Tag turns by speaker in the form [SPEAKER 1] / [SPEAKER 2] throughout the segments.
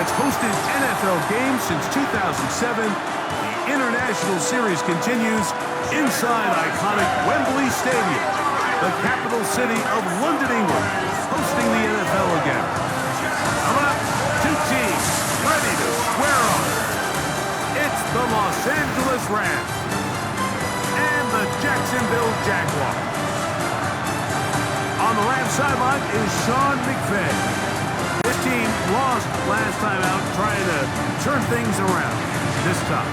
[SPEAKER 1] that's hosted NFL games since 2007, the International Series continues inside iconic Wembley Stadium, the capital city of London, England, hosting the NFL again. Coming up, two teams ready to square off. It's the Los Angeles Rams and the Jacksonville Jaguars. On the Rams sideline is Sean McVay. This team lost last time out, trying to turn things around this time.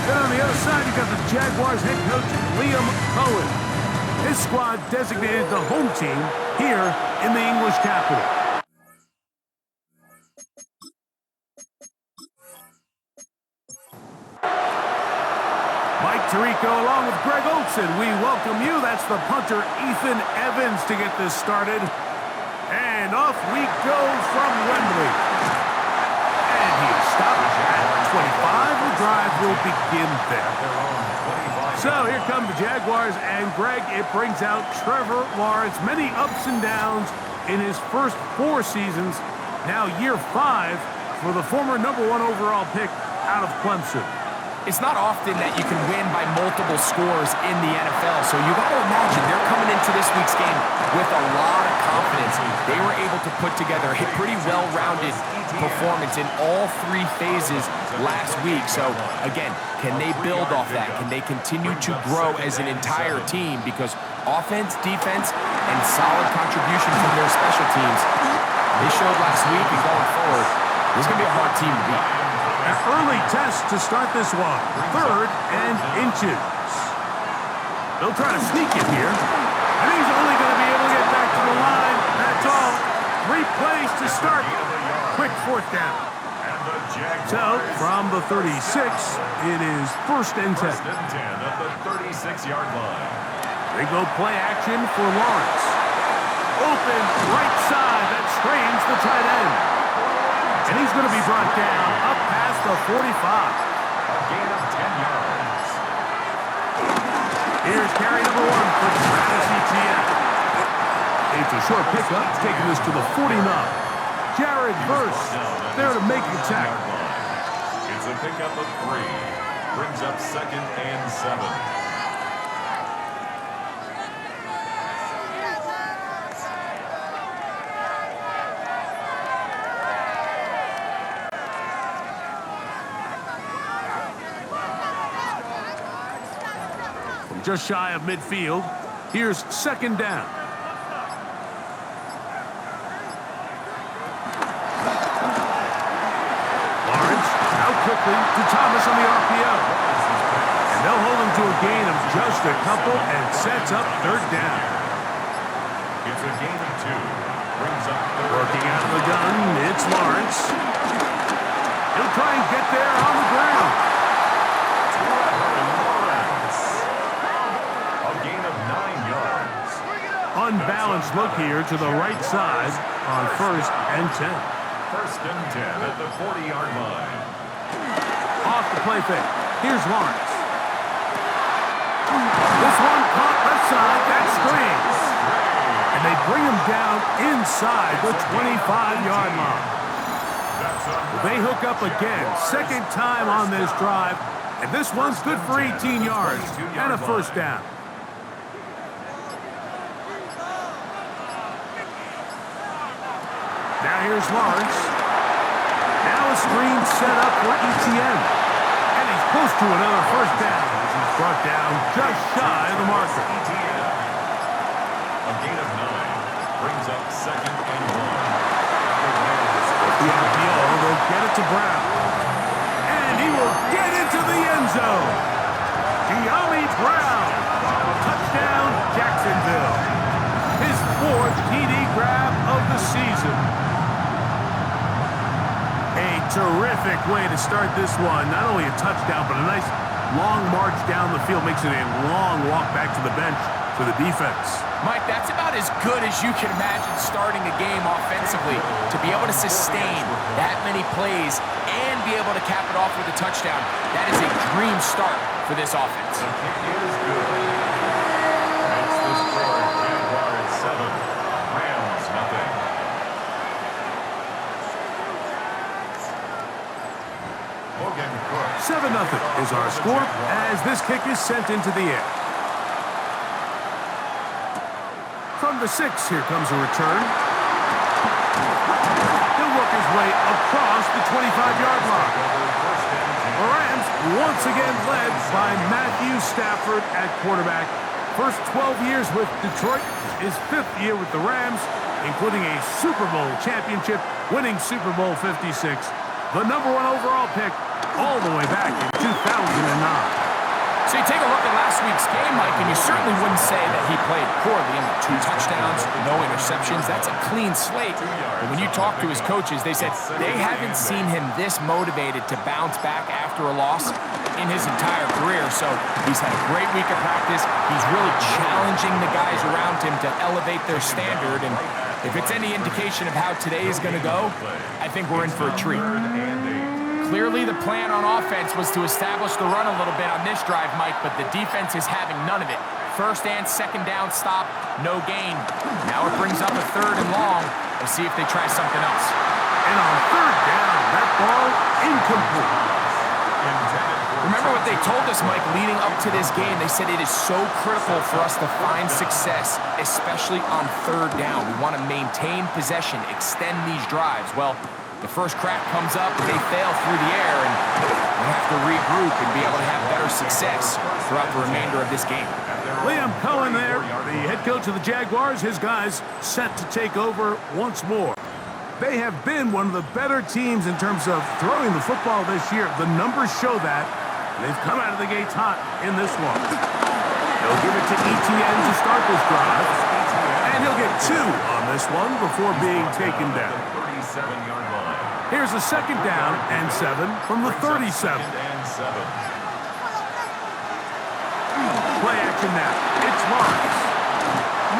[SPEAKER 1] Then on the other side, you got the Jaguars head coach, Liam Cohen. His squad designated the home team here in the English capital. Mike Tirico along with Greg Olson. We welcome you. That's the punter, Ethan Evans, to get this started. And off we go from Wembley. And he is stopped at 25. The drive will begin there. So here come the Jaguars, and Greg, it brings out Trevor Lawrence. Many ups and downs in his first 4 seasons. Now year 5 for the former #1 overall pick out of Clemson.
[SPEAKER 2] It's not often that you can win by multiple scores in the NFL, so you got to imagine they're coming into this week's game with a lot of confidence. They were able to put together a pretty well-rounded performance in all 3 phases last week. So, again, can they build off that? Can they continue to grow as an entire team? Because offense, defense, and solid contribution from their special teams, they showed last week, and going forward, this is going to be a hard team to beat.
[SPEAKER 1] An early test to start this one. 3rd and inches. They'll try to sneak it here. And he's only going to be able to get back to the line. That's all. 3 plays to start. Quick 4th down. So, from the 36, it is 1st and 10.
[SPEAKER 3] First and 10 at the 36-yard line.
[SPEAKER 1] They go play action for Lawrence. Open right side. That screens the tight end. And he's going to be brought down up past the 45.
[SPEAKER 3] A gain of 10 yards.
[SPEAKER 1] Here's carry number 1 for Travis Etienne. It's a short pickup, taking this to the 49. Jared Verse there to make the tackle.
[SPEAKER 3] It's a pickup of 3. Brings up 2nd and 7.
[SPEAKER 1] Just shy of midfield. Here's 2nd down. Lawrence out quickly to Thomas on the RPO. And they'll hold him to a gain of just a couple and sets up 3rd down.
[SPEAKER 3] It's a gain of 2. Brings up 3rd.
[SPEAKER 1] Working out of the gun, it's Lawrence. He'll try and get there on the ground. Unbalanced look here to the right side on 1st and 10.
[SPEAKER 3] 1st and 10 at the 40-yard line.
[SPEAKER 1] Off the play fake. Here's Lawrence. This one caught left side. That screens. And they bring him down inside the 25-yard line. They hook up again. 2nd time on this drive. And this one's good for 18 yards and a 1st down. Now here's Lawrence. Now a screen set up for Etienne. And he's close to another 1st down. He's brought down just shy of the marker.
[SPEAKER 3] A gain of 9. Brings up 2nd and 1.
[SPEAKER 1] The RPO, they'll get it to Brown. And he will get into the end zone. De'Ami Brown. Touchdown, Jacksonville. His 4th TD grab of the season. A terrific way to start this one. Not only a touchdown, but a nice long march down the field. Makes it a long walk back to the bench for the defense.
[SPEAKER 2] Mike, that's about as good as you can imagine starting a game offensively. To be able to sustain that many plays and be able to cap it off with a touchdown, that is a dream start for this offense.
[SPEAKER 3] The kick is good. That's the score. Jaguars 7, Rams nothing.
[SPEAKER 1] is our score as this kick is sent into the air. From the 6, here comes a return. He'll work his way across the 25-yard line. The Rams once again led by Matthew Stafford at quarterback. First 12 years with Detroit, his 5th year with the Rams, including a Super Bowl championship, winning Super Bowl 56. The #1 overall pick all the way back in 2009.
[SPEAKER 2] So you take a look at last week's game, Mike, and you certainly wouldn't say that he played poorly. In 2 touchdowns, no interceptions. That's a clean slate. But when you talk to his coaches, they said they haven't seen him this motivated to bounce back after a loss in his entire career. So he's had a great week of practice. He's really challenging the guys around him to elevate their standard. And if it's any indication of how today is going to go, I think we're in for a treat. Clearly, the plan on offense was to establish the run a little bit on this drive, Mike, but the defense is having none of it. First and second down stop, no gain. Now it brings up a 3rd and long. We'll see if they try something else.
[SPEAKER 1] And on 3rd down, that ball incomplete.
[SPEAKER 2] Remember what they told us, Mike, leading up to this game. They said it is so critical for us to find success, especially on 3rd down. We want to maintain possession, extend these drives. Well, the first crack comes up, they fail through the air, and they have to regroup and be able to have better success throughout the remainder of this game.
[SPEAKER 1] Liam Cohen there, the head coach of the Jaguars, his guys set to take over once more. They have been one of the better teams in terms of throwing the football this year. The numbers show that. They've come out of the gates hot in this one. They'll give it to ETN to start this drive. And he'll get 2 on this one before being taken down. Here's a 2nd down and 7 from the 37. Play action now. It's Lawrence.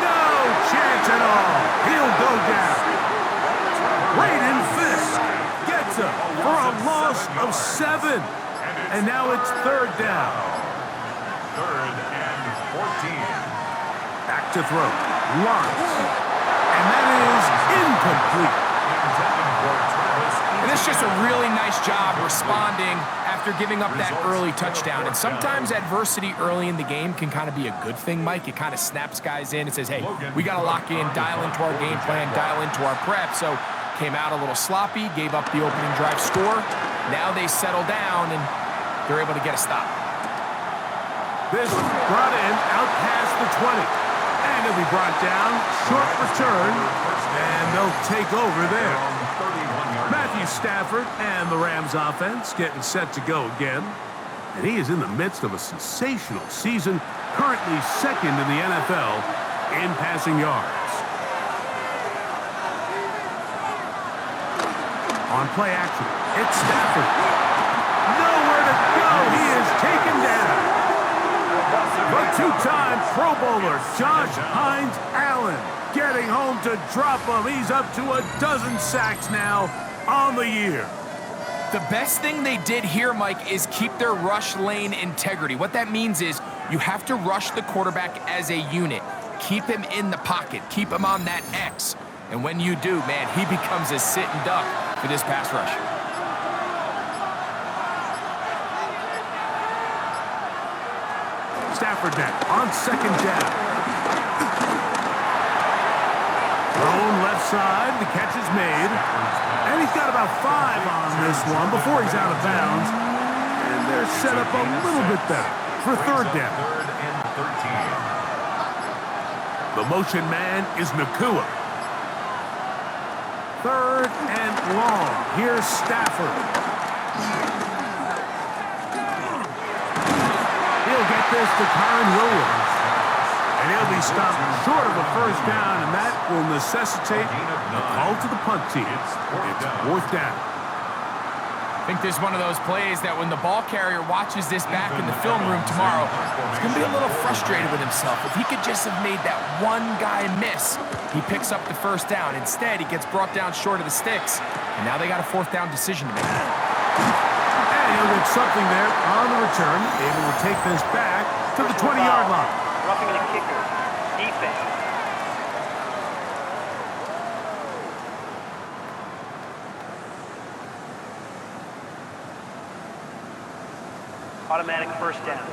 [SPEAKER 1] No chance at all. He'll go down. Braden Fisk gets him for a loss of 7. And now it's 3rd down.
[SPEAKER 3] 3rd and 14.
[SPEAKER 1] Back to throw. Lawrence. And that is incomplete.
[SPEAKER 2] And it's just a really nice job responding after giving up that early touchdown. And sometimes adversity early in the game can kind of be a good thing, Mike. It kind of snaps guys in and says, hey, we got to lock in, dial into our game plan, dial into our prep. So came out a little sloppy, gave up the opening drive score. Now they settle down, and they're able to get a stop.
[SPEAKER 1] This brought in out past the 20. And it'll be brought down, short return, and they'll take over there. Matthew Stafford and the Rams offense getting set to go again. And he is in the midst of a sensational season, currently 2nd in the NFL in passing yards. On play action, it's Stafford. Nowhere to go. He is taken down. The 2-time Pro Bowler, Josh Hines Allen, getting home to drop him. He's up to a 12 sacks now on the year.
[SPEAKER 2] The best thing they did here, Mike, is keep their rush lane integrity. What that means is you have to rush the quarterback as a unit. Keep him in the pocket. Keep him on that X. And when you do, man, he becomes a sitting duck for this pass rush.
[SPEAKER 1] Stafford now on 2nd down. Thrown left side, the catch is made. And he's got about 5 on this one before he's out of bounds. And they're set up a little bit better for 3rd down.
[SPEAKER 3] 3rd and 13.
[SPEAKER 1] The motion man is Nakua. 3rd and long. Here's Stafford. He'll get this to Kyron Williams. And he'll be stopped short of a 1st down, and that will necessitate a call to the punt team. It's 4th down.
[SPEAKER 2] I think this is one of those plays that when the ball carrier watches this back in the film room tomorrow, he's going to be a little frustrated with himself. If he could just have made that one guy miss, he picks up the 1st down. Instead, he gets brought down short of the sticks, and now they got a 4th down decision to make.
[SPEAKER 1] And he'll get something there on the return, able to take this back to the 20-yard line.
[SPEAKER 4] Roughing the kicker. Defense. Automatic first down.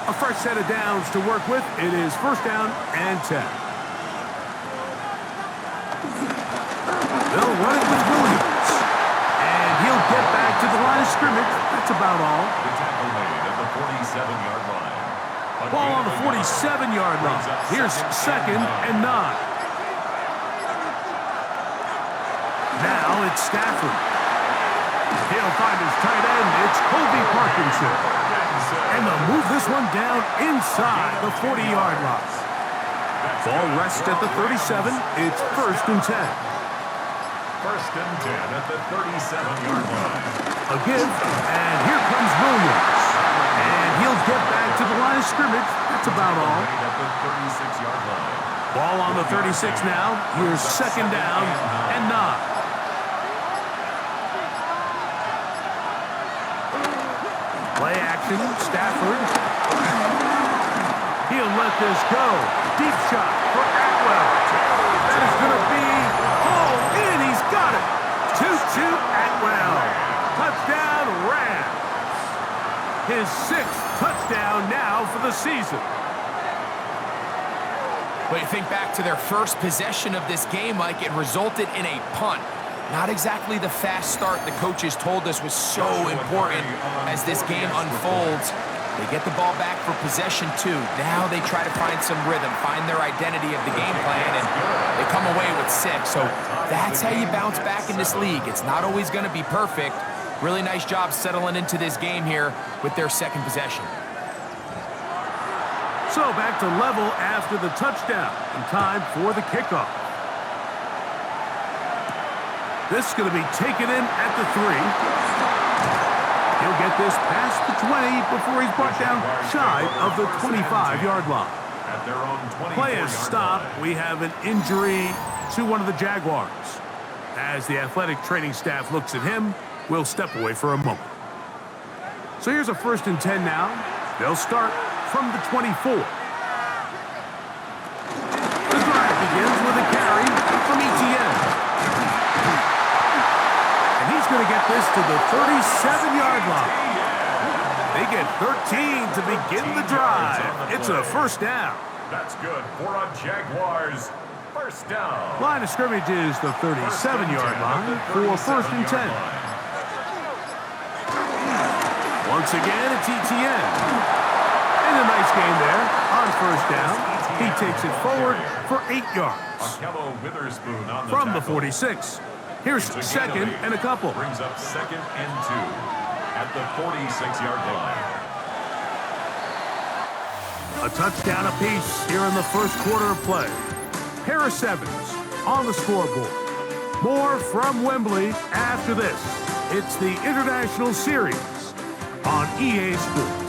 [SPEAKER 1] A fresh set of downs to work with. It is first down and 10. They'll run it with Williams. And he'll get back to the line of scrimmage. That's about all.
[SPEAKER 3] The tackle made at the 47-yard line.
[SPEAKER 1] Ball on the 47-yard line. Here's second and 9. Now it's Stafford. He'll find his tight end. It's Colby Parkinson. And they'll move this one down inside the 40-yard line. Ball rests at the 37. It's first and 10.
[SPEAKER 3] First and 10 at the 37-yard line.
[SPEAKER 1] A give, and here comes Williams. And he'll get back to the line of scrimmage. That's about all.
[SPEAKER 3] At the 36-yard line.
[SPEAKER 1] Ball on the 36 now. Here's second down and 9. Play action, Stafford. He'll let this go. Deep shot for Atwell. That is going to be hauled in. He's got it. 2-2 Atwell. Touchdown Rams. His 6th touchdown now for the season.
[SPEAKER 2] But you think back to their first possession of this game, Mike, it resulted in a punt. Not exactly the fast start the coaches told us was so important as this game unfolds. They get the ball back for possession 2. Now they try to find some rhythm, find their identity of the game plan, and they come away with 6. So that's how you bounce back in this league. It's not always going to be perfect. Really nice job settling into this game here with their second possession.
[SPEAKER 1] So back to level after the touchdown, and time for the kickoff. This is going to be taken in at the 3. He'll get this past the 20 before he's brought down shy of the 25-yard line.
[SPEAKER 3] At their own 24-yard
[SPEAKER 1] Play is stopped.
[SPEAKER 3] line.
[SPEAKER 1] We have an injury to one of the Jaguars. As the athletic training staff looks at him, we'll step away for a moment. So here's a first and 10 now. They'll start from the 24. The drive begins with a carry from ETN. And he's going to get this to the 37-yard line. They get 13 to begin the drive. It's a first down.
[SPEAKER 3] That's good for a Jaguars first down.
[SPEAKER 1] Line of scrimmage is the 37-yard line for first and 10. Once again, it's ETN. And a nice game there on first down. He takes it forward for 8 yards.
[SPEAKER 3] Akello Witherspoon on the
[SPEAKER 1] From the
[SPEAKER 3] tackle.
[SPEAKER 1] 46. Here's second and a couple.
[SPEAKER 3] Brings up second and 2 at the 46-yard line.
[SPEAKER 1] A touchdown apiece here in the first quarter of play. Harris Evans on the scoreboard. More from Wembley after this. It's the International Series on EA Sports.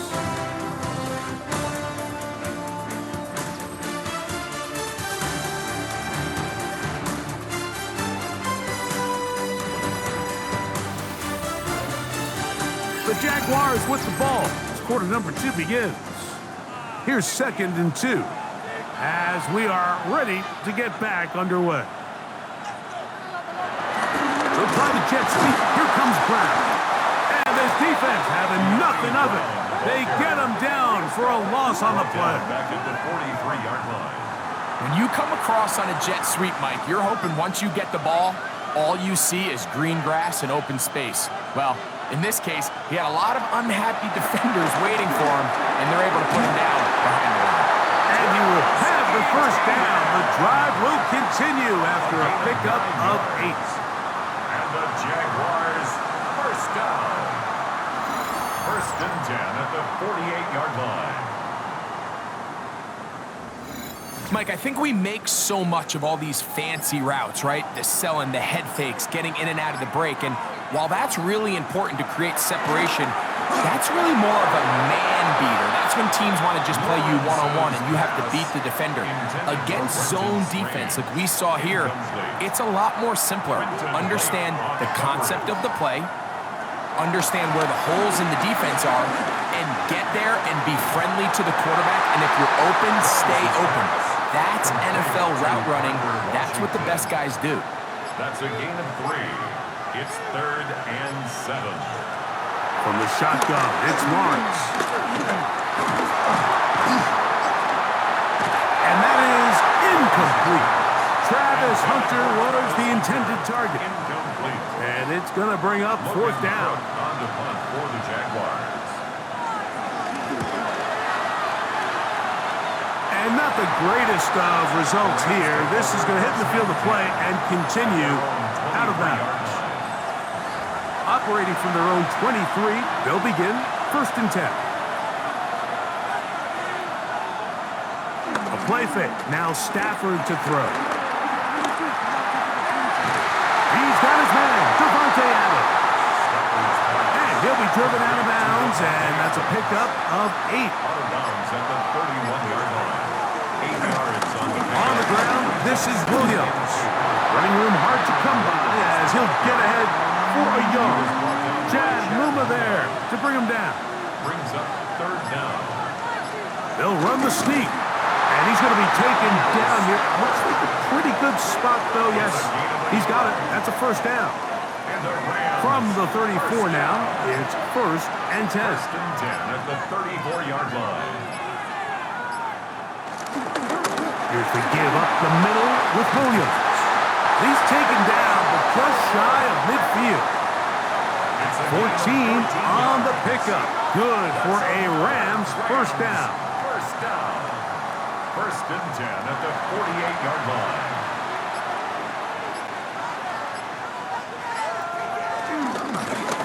[SPEAKER 1] The Jaguars with the ball as quarter number 2 begins. Here's second and 2 as we are ready to get back underway. They'll try the jet sweep. Here comes Brown. And this defense having nothing of it. They get him down for a loss on the play.
[SPEAKER 3] Back at the 43-yard line.
[SPEAKER 2] When you come across on a jet sweep, Mike, you're hoping once you get the ball, all you see is green grass and open space. Well, in this case, he had a lot of unhappy defenders waiting for him, and they're able to put him down behind the line.
[SPEAKER 1] And he will have the first down. The drive will continue after a pickup of 8.
[SPEAKER 3] And the Jaguars first down. First and 10 at the 48-yard line.
[SPEAKER 2] Mike, I think we make so much of all these fancy routes, right? The selling, the head fakes, getting in and out of the break. And while that's really important to create separation, that's really more of a man beater. That's when teams want to just play you one-on-one and you have to beat the defender. Against zone defense, like we saw here, it's a lot more simpler. Understand the concept of the play, understand where the holes in the defense are, and get there and be friendly to the quarterback. And if you're open, stay open. That's NFL route running. That's what the best guys do.
[SPEAKER 3] That's a gain of 3. It's 3rd and 7.
[SPEAKER 1] From the shotgun, it's Lawrence. And that is incomplete. Travis Hunter was the intended target.
[SPEAKER 3] Incomplete.
[SPEAKER 1] And it's going to bring up 4th down.
[SPEAKER 3] On the punt for the Jaguars.
[SPEAKER 1] And not the greatest of results here. This is going to hit the field of play and continue out of bounds. Operating from their own 23, they'll begin 1st and 10. A play fake. Now Stafford to throw. He's got his man, Devontae Adams. And he'll be driven out of bounds, and that's a pickup of 8.
[SPEAKER 3] Out of bounds at the 31-yard line. 8 yards on the
[SPEAKER 1] On the ground, this is Williams. Running room hard to come by as he'll get ahead for a yard. Chad Muma there to bring him down.
[SPEAKER 3] Brings up 3rd down.
[SPEAKER 1] They'll run the sneak. And he's going to be taken down here. Looks like a pretty good spot, though. Yes, he's got it. That's a 1st down.
[SPEAKER 3] And the Rams.
[SPEAKER 1] From the 34 now, it's 1st and 10.
[SPEAKER 3] 1st and 10 at the 34-yard line.
[SPEAKER 1] Here's the give up the middle with Williams. He's taken down, but just shy of midfield. 14 on the pickup. Good for a Rams 1st down.
[SPEAKER 3] 1st down. 1st and 10 at the 48-yard line.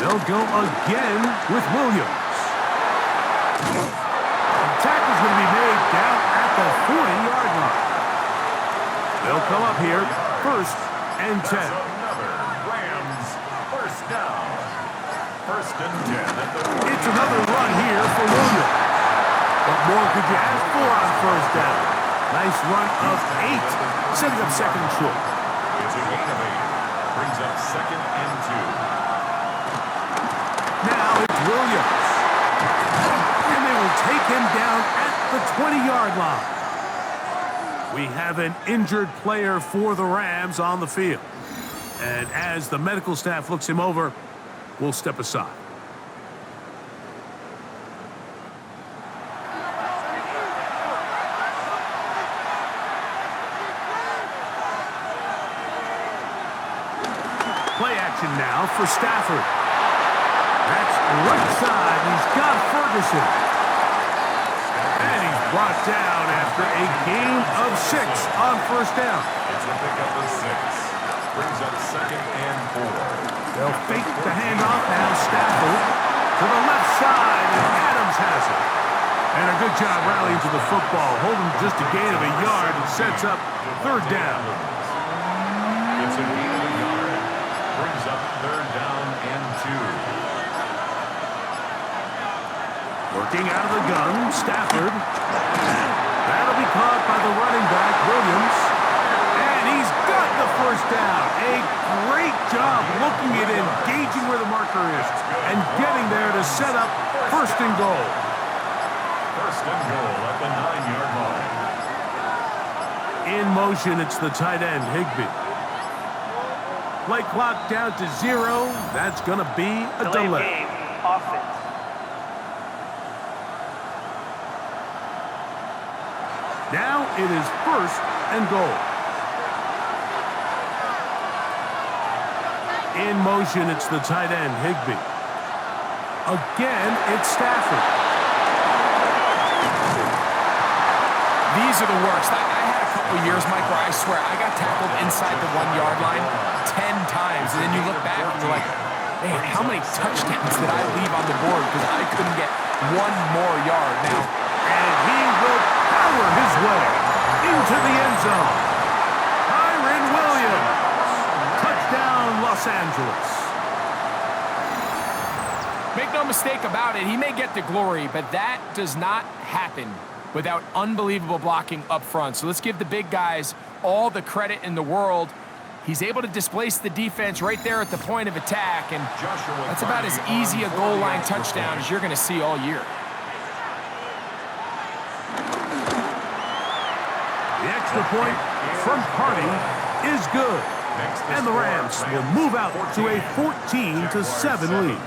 [SPEAKER 1] They'll go again with Williams. The tackle's going to be made down at the 40-yard line. They'll come up here 1st and 10.
[SPEAKER 3] That's another Rams 1st down. 1st and 10 at the 40.
[SPEAKER 1] It's another run here for Williams. What more could you ask for on 1st down? Nice run of 8, setting up 2nd and short.
[SPEAKER 3] It's a gain of 8. Brings up 2nd and 2.
[SPEAKER 1] Now it's Williams. And they will take him down at the 20-yard line. We have an injured player for the Rams on the field. And as the medical staff looks him over, we'll step aside. Play action now for Stafford. That's right side. He's got Ferguson. And he's brought down after a gain of 6 on 1st down.
[SPEAKER 3] It's a pickup of 6. Brings up 2nd and 4.
[SPEAKER 1] They'll fake the handoff now. Stafford to the left side, and Adams has it. And a good job rallying to the football, holding just a gain of a yard and sets up 3rd down.
[SPEAKER 3] It's a gain of a yard. Brings up 3rd down and 2.
[SPEAKER 1] Working out of the gun, Stafford. That'll be caught by the running back, Williams. And he's got the 1st down. A great job looking at engaging where the marker is and getting there to set up 1st and goal.
[SPEAKER 3] 1st and goal at the 9-yard line.
[SPEAKER 1] In motion, it's the tight end, Higbee. Play clock down to 0. That's going to be a delay.
[SPEAKER 4] Game, offense.
[SPEAKER 1] Now it is 1st and goal. In motion, it's the tight end, Higbee. Again, it's Stafford.
[SPEAKER 2] These are the worst. I had a couple years, Mike, where I swear I got tackled inside the 1-yard line 10 times. And then you look back and you're like, man, how many touchdowns did I leave on the board because I couldn't get 1 more yard now?
[SPEAKER 1] And he will power his way into the end zone. Kyren Williams. Touchdown, Los Angeles.
[SPEAKER 2] Make no mistake about it, he may get the glory, but that does not happen without unbelievable blocking up front. So let's give the big guys all the credit in the world. He's able to displace the defense right there at the point of attack, and that's about as easy a goal line touchdown as you're going to see all year.
[SPEAKER 1] The extra point from Harding is good. And the Rams will move out to a 14-7 lead.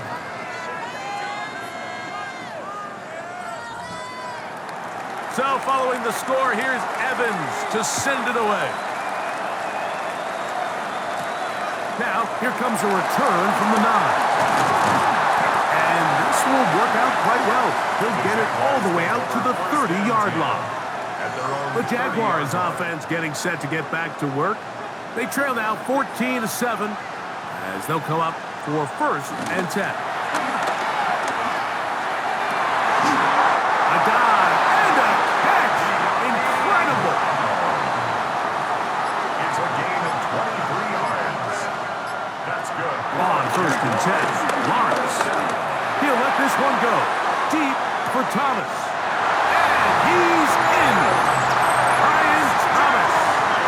[SPEAKER 1] So following the score, here's Evans to send it away. Now, here comes a return from the 9. And this will work out quite well. He'll get it all the way out to the 30-yard line. The Jaguars offense getting set to get back to work. They trail now 14-7 as they'll come up for 1st and 10. A dive and a catch. Incredible.
[SPEAKER 3] It's a gain of 23 yards. That's good.
[SPEAKER 1] On 1st and 10, Lawrence. He'll let this one go. Deep for Thomas. And he's in. Brian Thomas.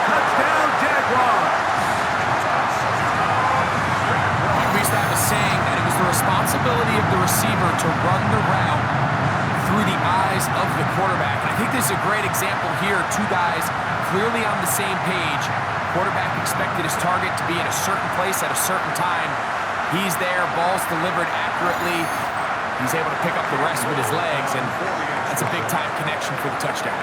[SPEAKER 1] Touchdown, Jaguars.
[SPEAKER 2] We used to have a saying that it was the responsibility of the receiver to run the route through the eyes of the quarterback. And I think this is a great example here. Two guys clearly on the same page. Quarterback expected his target to be in a certain place at a certain time. He's there, ball's delivered accurately. He's able to pick up the rest with his legs, and that's a big-time connection for the touchdown.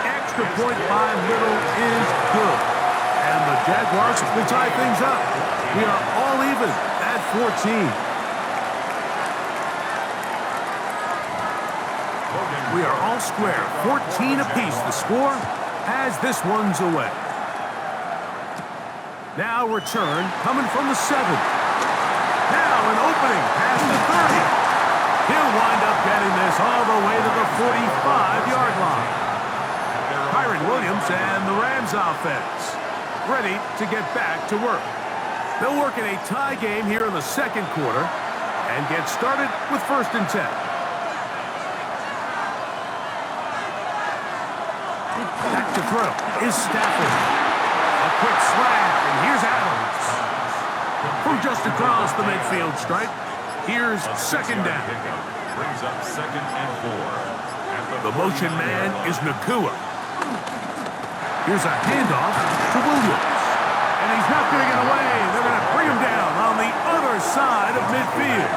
[SPEAKER 1] Extra point by Little is good. And the Jaguars will tie things up. We are all even at 14. We are all square, 14 apiece the score as this one's away. Now return coming from the 7. Now an opening past the 30. He'll wind up getting this all the way to the 45-yard line. Kyron Williams and the Rams offense ready to get back to work. They'll work in a tie game here in the 2nd quarter and get started with 1st and 10. Back to throw is Stafford. A quick slant, and here's Adams. From just across the midfield stripe, here's 2nd down.
[SPEAKER 3] Brings up 2nd and 4.
[SPEAKER 1] The motion man is Nakua. Here's a handoff to Williams. And he's not going to get away. They're going to bring him down on the other side of midfield.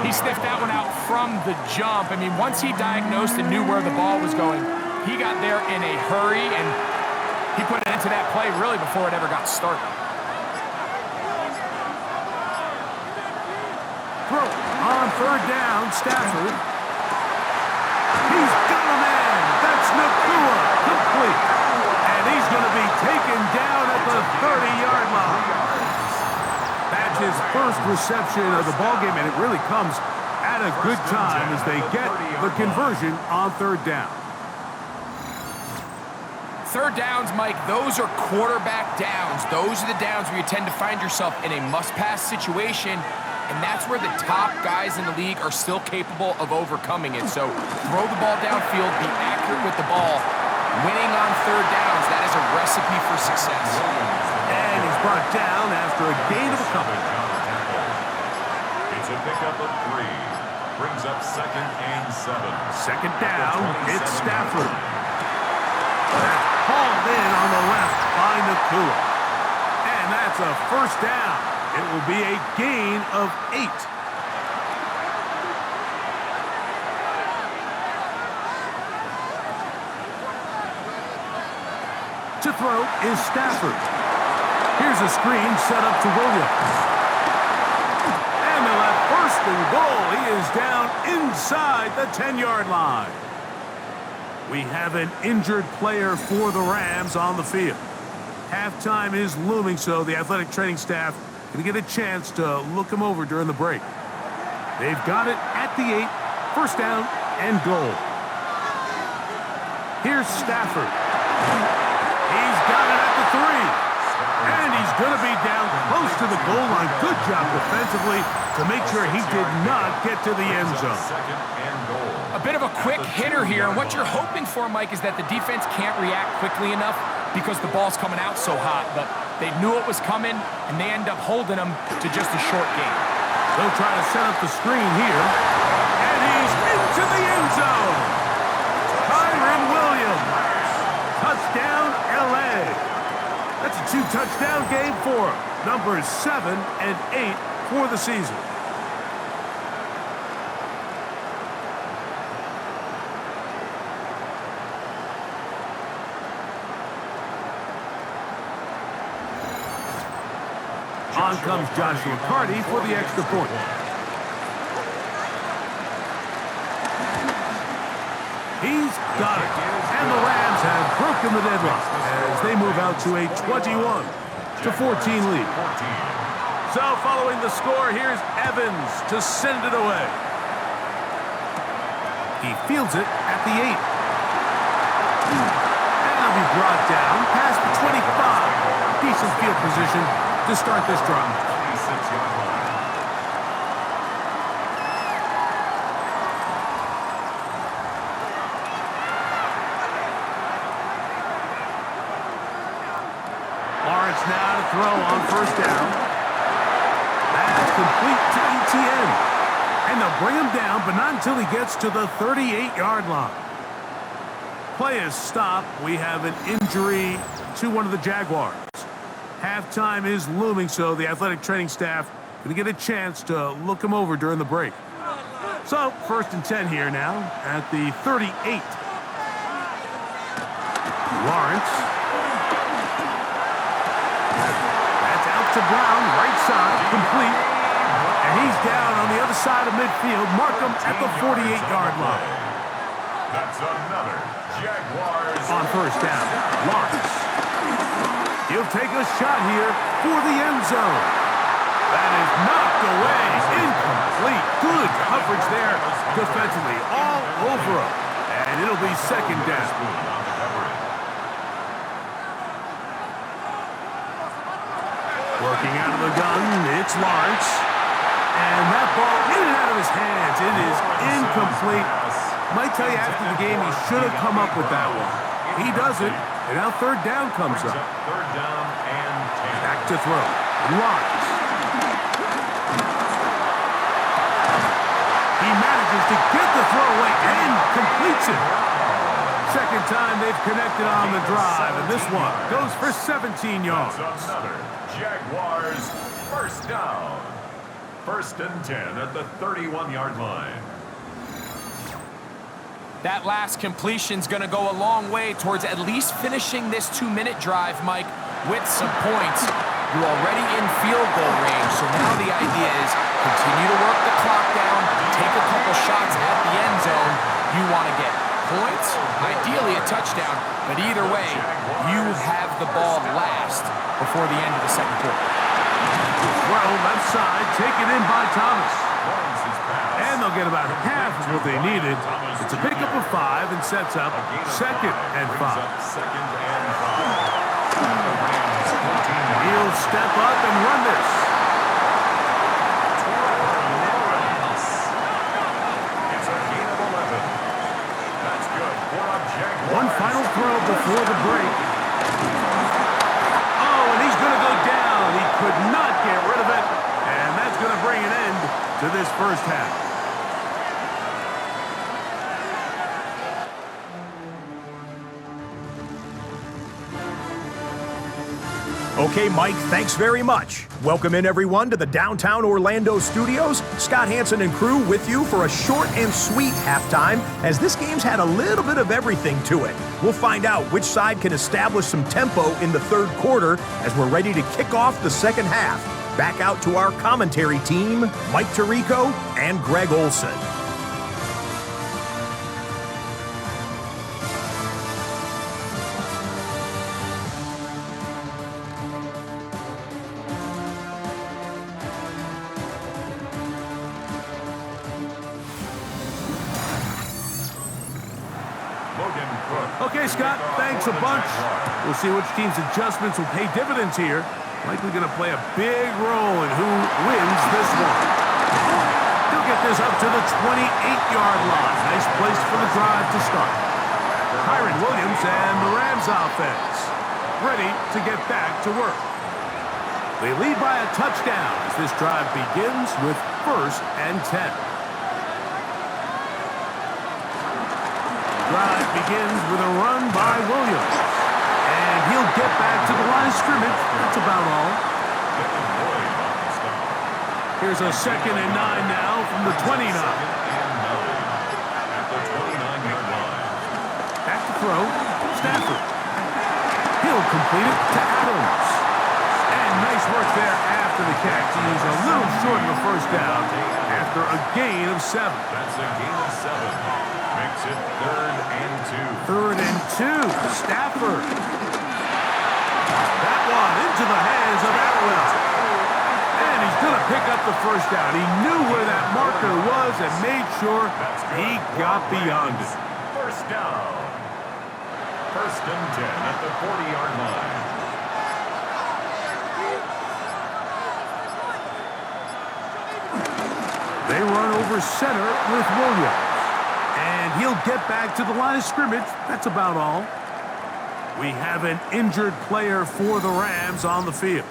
[SPEAKER 2] He sniffed that one out from the jump. I mean, once he diagnosed and knew where the ball was going, he got there in a hurry, and he put it into that play really before it ever got started.
[SPEAKER 1] Throw on 3rd down, Stafford. He's got a man. That's Nakua. Complete. And he's going to be taken down at the 30-yard line. That's his first reception of the ballgame, and it really comes at a good time as they get the conversion on 3rd down.
[SPEAKER 2] 3rd downs, Mike, those are quarterback downs. Those are the downs where you tend to find yourself in a must-pass situation, and that's where the top guys in the league are still capable of overcoming it. So throw the ball downfield, be accurate with the ball. Winning on 3rd downs, that is a recipe for success.
[SPEAKER 1] And he's brought down after a gain of a couple.
[SPEAKER 3] It's a pickup of 3. Brings up 2nd and 7.
[SPEAKER 1] 2nd down, it's Stafford. That's hauled in on the left by Nakua. And that's a 1st down. It will be a gain of 8. To throw is Stafford. Here's a screen set up to Williams. And they'll have 1st and goal. He is down inside the 10-yard line. We have an injured player for the Rams on the field. Halftime is looming, so the athletic training staff going to get a chance to look him over during the break. They've got it at the 8, 1st down and goal. Here's Stafford. He's got it at the 3. And he's going to be down close to the goal line. Good job defensively to make sure he did not get to the end zone.
[SPEAKER 2] A bit of a quick hitter here, and what you're hoping for, Mike, is that the defense can't react quickly enough because the ball's coming out so hot. But they knew it was coming, and they end up holding them to just a short gain.
[SPEAKER 1] They'll try to set up the screen here. And he's into the end zone. Kyron Williams. numbers 7 and 8 for the season. On comes Joshua Carty for the extra point. He's got it. And the Rams have broken the deadlock as they move out to a 21-14 lead. So following the score, here's Evans to send it away. He fields it at the 8. And it'll be brought down past the 25. Decent field position to start this drive. Lawrence now to throw on first down. That's complete to ETN. And they'll bring him down, but not until he gets to the 38-yard line. Play is stopped. We have an injury to one of the Jaguars. Halftime is looming, so the athletic training staff going to get a chance to look him over during the break. So, 1st and 10 here now at the 38. Lawrence. That's out to Brown, right side, complete. And he's down on the other side of midfield. Mark him at the 48-yard line.
[SPEAKER 3] That's another Jaguars.
[SPEAKER 1] On first down, Lawrence. He'll take a shot here for the end zone. That is knocked away. Incomplete. Good coverage there defensively. All over him. And it'll be second down. Working out of the gun, it's Lawrence. And that ball in and out of his hands. It is incomplete. Might tell you after the game he should have come up with that one. He doesn't. And now third down comes up.
[SPEAKER 3] Third down and 10.
[SPEAKER 1] Back to throw. Lawrence. He manages to get the throw away and completes it. Second time they've connected on the drive, and this one goes for 17 yards.
[SPEAKER 3] That's another Jaguars first down. 1st and 10 at the 31-yard line.
[SPEAKER 2] That last completion's going to go a long way towards at least finishing this 2-minute drive, Mike, with some points. You're already in field goal range, so now the idea is continue to work the clock down, take a couple shots at the end zone. You want to get points, ideally a touchdown, but either way, you have the ball last before the end of the second quarter.
[SPEAKER 1] Well, left side, taken in by Thomas. And they'll get about half of what they needed. It's a pickup of 5 and sets up 2nd and 5. He'll step up and run this.
[SPEAKER 3] It's a gain of 11. That's good for a Jaguars.
[SPEAKER 1] One final throw before the break. Oh, and he's going to go down. He could not get rid of it. And that's going to bring an end to this first half.
[SPEAKER 5] Okay, Mike, thanks very much. Welcome in, everyone, to the downtown Orlando studios. Scott Hansen and crew with you for a short and sweet halftime, as this game's had a little bit of everything to it. We'll find out which side can establish some tempo in the third quarter as we're ready to kick off the second half. Back out to our commentary team, Mike Tirico and Greg Olson.
[SPEAKER 1] Okay, Scott, thanks a bunch. We'll see which team's adjustments will pay dividends here. Likely going to play a big role in who wins this one. He'll get this up to the 28-yard line. Nice place for the drive to start. Kyron Williams and the Rams offense ready to get back to work. They lead by a touchdown as this drive begins with 1st and 10. Drive begins with a run by Williams. And he'll get back to the line of scrimmage. That's about all. Here's a 2nd and 9 now from the 29.
[SPEAKER 3] At the 29-yard line.
[SPEAKER 1] Back to throw. Stafford. He'll complete it to Adams. And nice work there after the catch. He's a little short of the first down after a gain of 7.
[SPEAKER 3] That's a gain of 7. Makes it 3rd and 2.
[SPEAKER 1] 3rd and 2. Stafford. That one into the hands of Atwell. And he's going to pick up the first down. He knew where that marker was and made sure he got beyond it.
[SPEAKER 3] First down. 1st and 10 at the 40-yard line.
[SPEAKER 1] They run over center with Williams. And he'll get back to the line of scrimmage. That's about all. We have an injured player for the Rams on the field.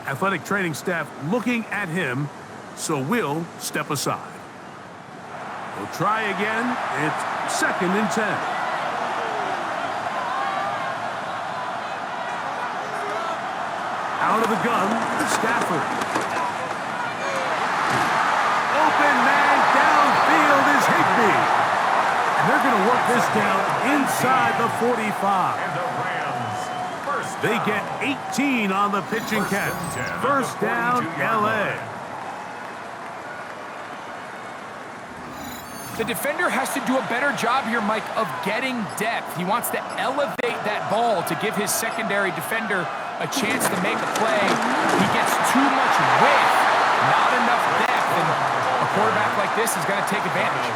[SPEAKER 1] Athletic training staff looking at him, so we'll step aside. We'll try again. It's 2nd and 10. Out of the gun, Stafford. Open man downfield is Higbee. And they're going to work this down inside the 45.
[SPEAKER 3] And the Rams, first
[SPEAKER 1] They
[SPEAKER 3] down.
[SPEAKER 1] get 18 on the pitch and catch. First down, L.A.
[SPEAKER 2] The defender has to do a better job here, Mike, of getting depth. He wants to elevate that ball to give his secondary defender a chance to make a play. He gets too much width, not enough depth, and a quarterback like this is going to take advantage.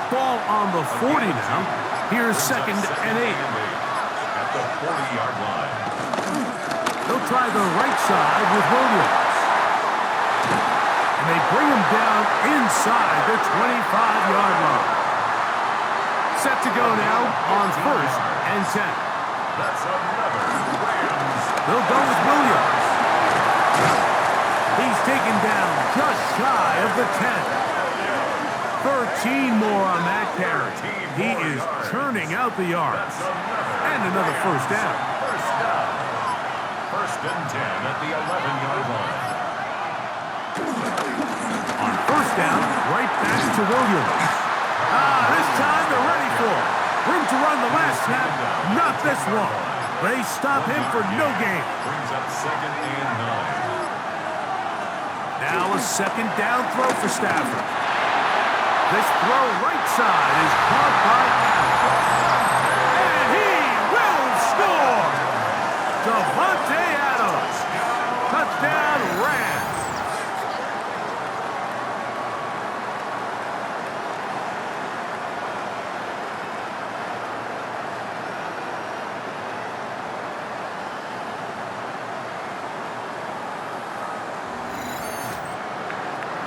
[SPEAKER 1] Ball on the 40 now. Here's 2nd and 8.
[SPEAKER 3] At the 40-yard line.
[SPEAKER 1] They'll try the right side with Williams. And they bring him down inside the 25-yard line. Set to go now on 1st and 10.
[SPEAKER 3] That's another Rams.
[SPEAKER 1] They'll go with Williams. He's taken down just shy of the 10. 13 more on that carry. He is churning out the yards. And another first down.
[SPEAKER 3] First down. 1st and 10 at the 11-yard line.
[SPEAKER 1] On first down, right back to Williams. This time they're ready for it. Room to run the last snap, not this one. They stop him for no gain.
[SPEAKER 3] Brings up 2nd and 9.
[SPEAKER 1] Now a 2nd down throw for Stafford. This throw right side is caught by Adams. And he will score! Davante Adams. Touchdown Rams.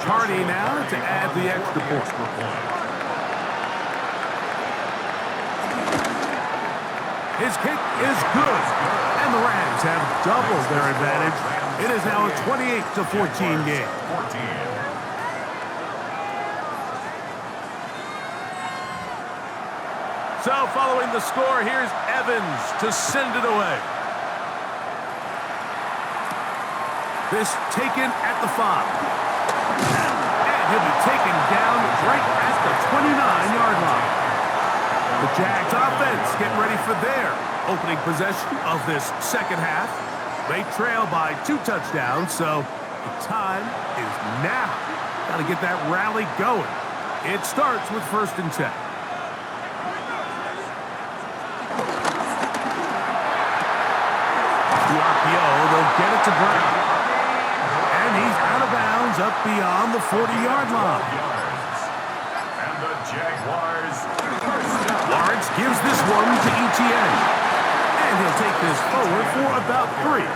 [SPEAKER 1] Hardy now to add the extra point. His kick is good. And the Rams have doubled their advantage. It is now a 28-14 game. So following the score, here's Evans to send it away. This taken at the 5. And he'll be taken down right at the 29-yard line. The Jags offense getting ready for their opening possession of this second half. They trail by 2 touchdowns, so the time is now. Got to get that rally going. It starts with 1st and 10. The RPO, they'll get it to Brown. And he's out of bounds up beyond the 40-yard line.
[SPEAKER 3] And the Jaguars first down.
[SPEAKER 1] Lawrence gives this one to ETN. And he'll take this forward for about 3.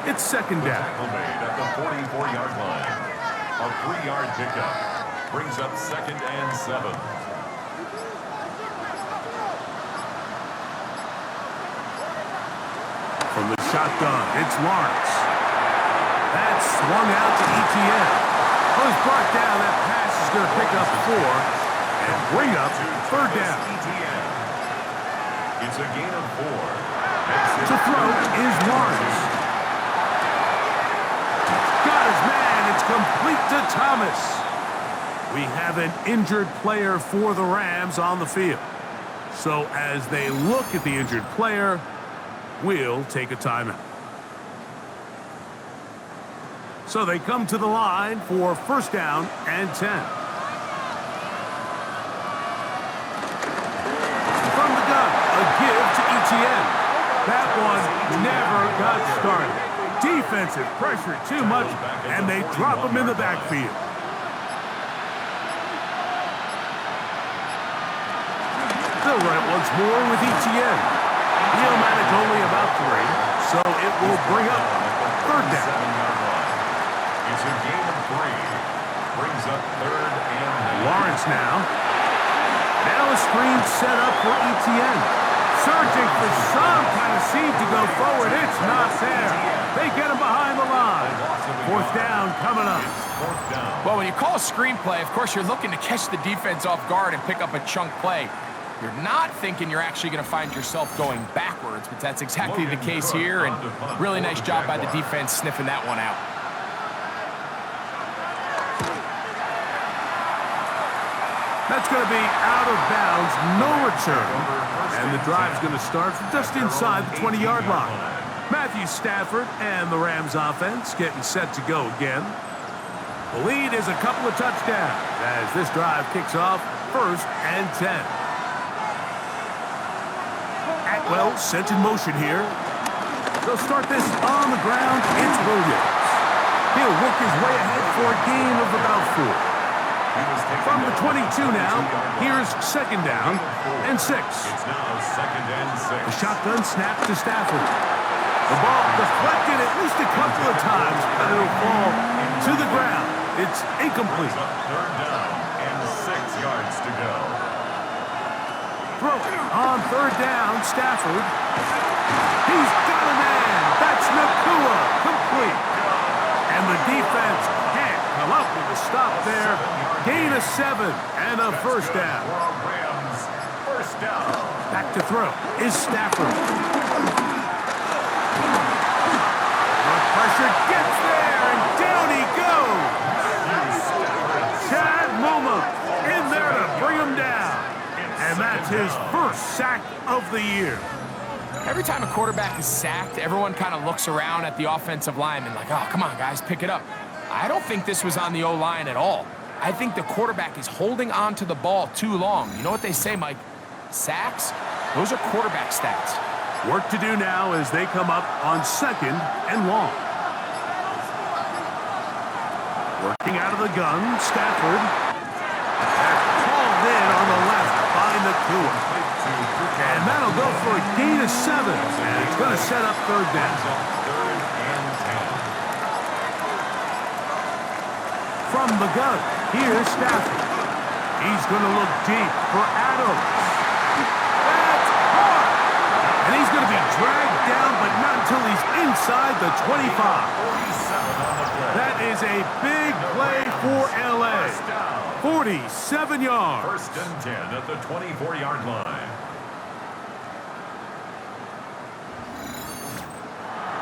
[SPEAKER 1] It's 2nd down.
[SPEAKER 3] Tackle made at the 44-yard line. A 3-yard pickup brings up 2nd and 7.
[SPEAKER 1] From the shotgun, it's Lawrence. That's swung out to ETN. Was brought down. That pass is going to pick up 4 and bring up 3rd down.
[SPEAKER 3] ETN. It's a gain of 4.
[SPEAKER 1] To throw is Lawrence. Got his man. It's complete to Thomas. We have an injured player for the Rams on the field. So as they look at the injured player, we'll take a timeout. So they come to the line for first down and 10. From the gun, a give to Etienne. That one never got started. Defensive pressure too much, and they drop him in the backfield. They'll run it once more with Etienne. He'll manage only about 3, so it will bring up third down.
[SPEAKER 3] It's a gain of 3. Brings up third and
[SPEAKER 1] Lawrence now. Now a screen set up for Etienne. Searching for some kind of seed to go forward. It's not there. They get him behind the line. Fourth down coming up.
[SPEAKER 2] Well, when you call a screenplay, of course, you're looking to catch the defense off guard and pick up a chunk play. You're not thinking you're actually going to find yourself going backwards, but that's exactly the case here, and really nice job by the defense sniffing that one out.
[SPEAKER 1] That's going to be out of bounds, no return. And the drive's going to start from just inside the 20-yard line. Matthew Stafford and the Rams offense getting set to go again. The lead is a couple of touchdowns as this drive kicks off first and 10. Atwell sent in motion here. They'll start this on the ground. It's Williams. He'll work his way ahead for a gain of about 4. From the 22 now, here's second down and 6.
[SPEAKER 3] It's now second and 6.
[SPEAKER 1] The shotgun snap to Stafford. The ball deflected at least a couple of times, but it'll fall to the ground. It's incomplete.
[SPEAKER 3] Third down and 6 yards to go.
[SPEAKER 1] Throw on third down, Stafford. He's got a man. That's Nakua. Complete. And the defense can't come up with a stop there. Gain of 7 and a first down.
[SPEAKER 3] Rams, first down.
[SPEAKER 1] Back to throw is Stafford. The pressure gets there, and down he goes. Chad Muma in there to bring him down. And that's his first sack of the year.
[SPEAKER 2] Every time a quarterback is sacked, everyone kind of looks around at the offensive lineman like, oh, come on, guys, pick it up. I don't think this was on the O-line at all. I think the quarterback is holding on to the ball too long. You know what they say, Mike? Sacks, those are quarterback stats.
[SPEAKER 1] Work to do now as they come up on second and long. Working out of the gun, Stafford. They're called in on the left by Nakua. And that'll go for a gain of 7. And it's going to set up third down.
[SPEAKER 3] Third and 10.
[SPEAKER 1] From the gun, here's Stafford. He's going to look deep for Adams. That's hard. And he's going to be dragged down, but not until he's inside the 25. That is a big play for L.A. 47 yards.
[SPEAKER 3] First and 10 at the 24-yard line.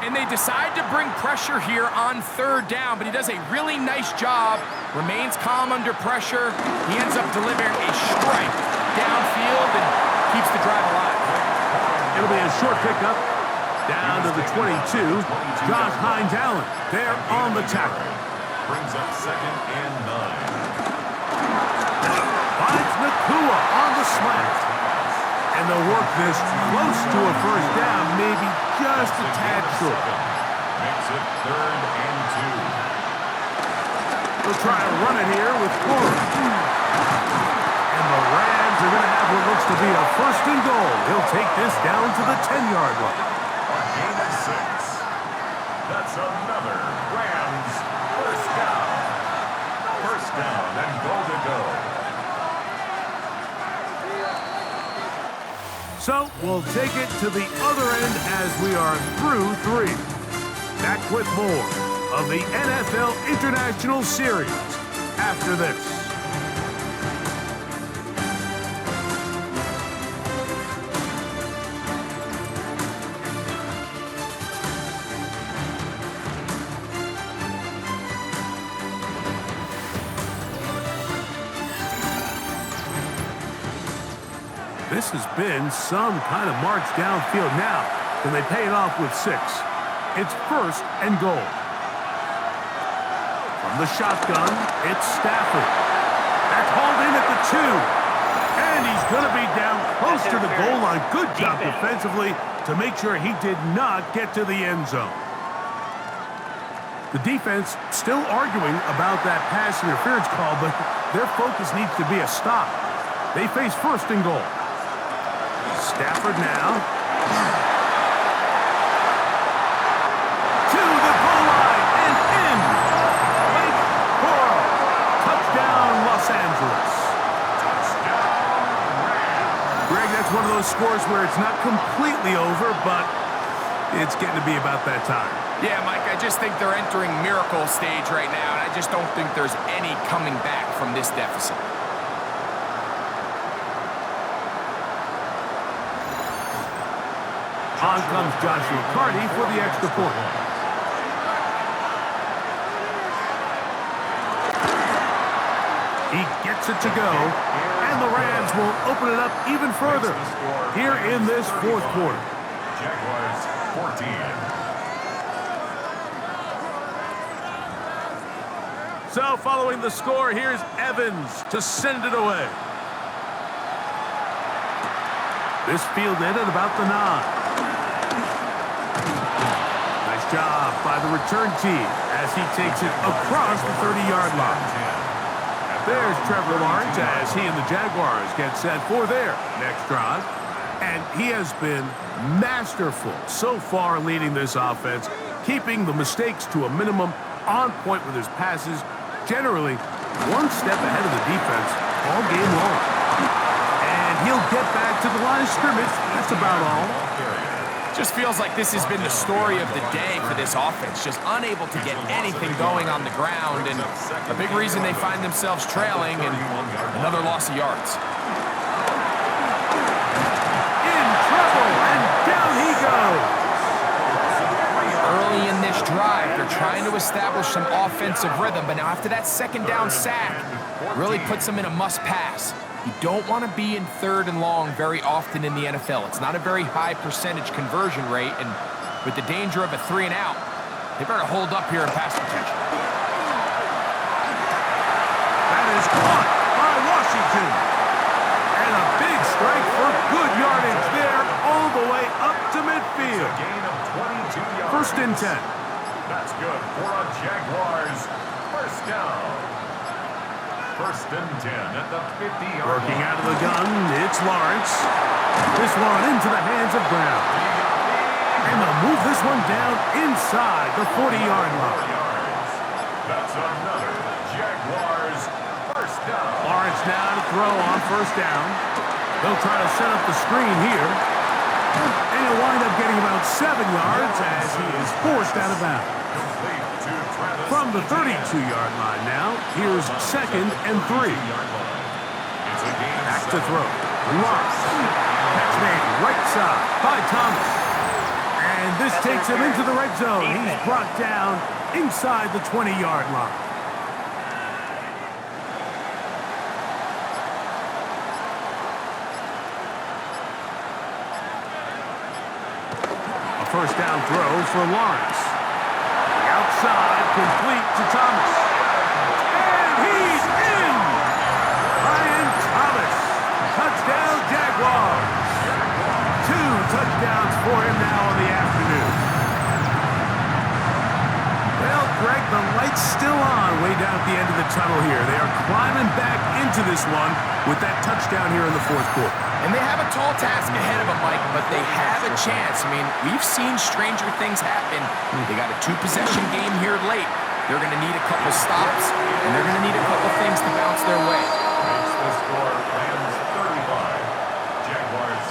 [SPEAKER 2] And they decide to bring pressure here on third down, but he does a really nice job, remains calm under pressure. He ends up delivering a strike downfield and keeps the drive alive.
[SPEAKER 1] It'll be a short pickup down to the 22. Josh Hines Allen there on the tackle.
[SPEAKER 3] Brings up second and 9.
[SPEAKER 1] Finds Nakua on the slant. And they'll work this close to a first down, maybe just a tad short.
[SPEAKER 3] Makes it third and 2.
[SPEAKER 1] They'll try to run it here with Corey. And the Rams are going to have what looks to be a first and goal. He'll take this down to the 10-yard line.
[SPEAKER 3] A gain of 6. That's another Rams first down. First down and goal to go.
[SPEAKER 1] So we'll take it to the other end as we are through 3. Back with more of the NFL International Series after this. This has been some kind of march downfield. Now, can they pay it off with 6? It's 1st and goal. From the shotgun, it's Stafford. That's hauled in at the 2. And he's going to be down close to the goal line. Good job defensively to make sure he did not get to the end zone. The defense still arguing about that pass interference call, but their focus needs to be a stop. They face 1st and goal. Stafford now. To the goal line and in. Lake Coral. Touchdown, Los Angeles. Greg, that's one of those scores where it's not completely over, but it's getting to be about that time.
[SPEAKER 2] Yeah, Mike, I just think they're entering miracle stage right now, and I just don't think there's any coming back from this deficit.
[SPEAKER 1] On comes Joshua Carty for the extra point. He gets it to go, and the Rams will open it up even further here in this 4th quarter.
[SPEAKER 3] Jaguars 14.
[SPEAKER 1] So following the score, here's Evans to send it away. This fielded at about the 9. Nice job by the return team as he takes it across the 30-yard line. There's Trevor Lawrence as he and the Jaguars get set for their next drive. And he has been masterful so far leading this offense, keeping the mistakes to a minimum, on point with his passes, generally one step ahead of the defense all game long. And he'll get back to the line of scrimmage. That's about all.
[SPEAKER 2] Just feels like this has been the story of the day for this offense. Just unable to get anything going on the ground, and a big reason they find themselves trailing and another loss of yards.
[SPEAKER 1] In trouble, and down he goes.
[SPEAKER 2] Early in this drive, they're trying to establish some offensive rhythm, but now after that 2nd down sack, really puts them in a must-pass. You don't want to be in 3rd and long very often in the NFL. It's not a very high percentage conversion rate, and with the danger of a 3 and out, they better hold up here in pass protection.
[SPEAKER 1] That is caught by Washington. And a big strike for good yardage there all the way up to midfield.
[SPEAKER 3] A gain of 22 yards.
[SPEAKER 1] 1st and 10.
[SPEAKER 3] That's good for a Jaguars 1st down. 1st and 10 at the 50-yard line.
[SPEAKER 1] Working out of the gun, it's Lawrence. This one into the hands of Brown. And they'll move this one down inside the 40-yard line.
[SPEAKER 3] That's another Jaguars 1st down.
[SPEAKER 1] Lawrence now to throw on 1st down. They'll try to set up the screen here. And he'll wind up getting about 7 yards as he is forced out of bounds. From the 32-yard line now, here's 2nd and 3. Back to throw. Lawrence. Catch made right side by Thomas. And this takes him into the red zone. He's brought down inside the 20-yard line. A 1st down throw for Lawrence. Outside, complete to Thomas. And he's in! Ryan Thomas. Touchdown, Jaguars. 2 touchdowns for him now on the afternoon. Well, Greg, the light's still on way down at the end of the tunnel here. They are climbing back into this one with that touchdown here in the 4th quarter.
[SPEAKER 2] And they have a tall task ahead of them, Mike, but they have a chance. I mean, we've seen stranger things happen. They got a 2-possession game here late. They're going to need a couple stops, and they're going to need a couple things to bounce their way.
[SPEAKER 3] Makes the score Rams 35, Jaguars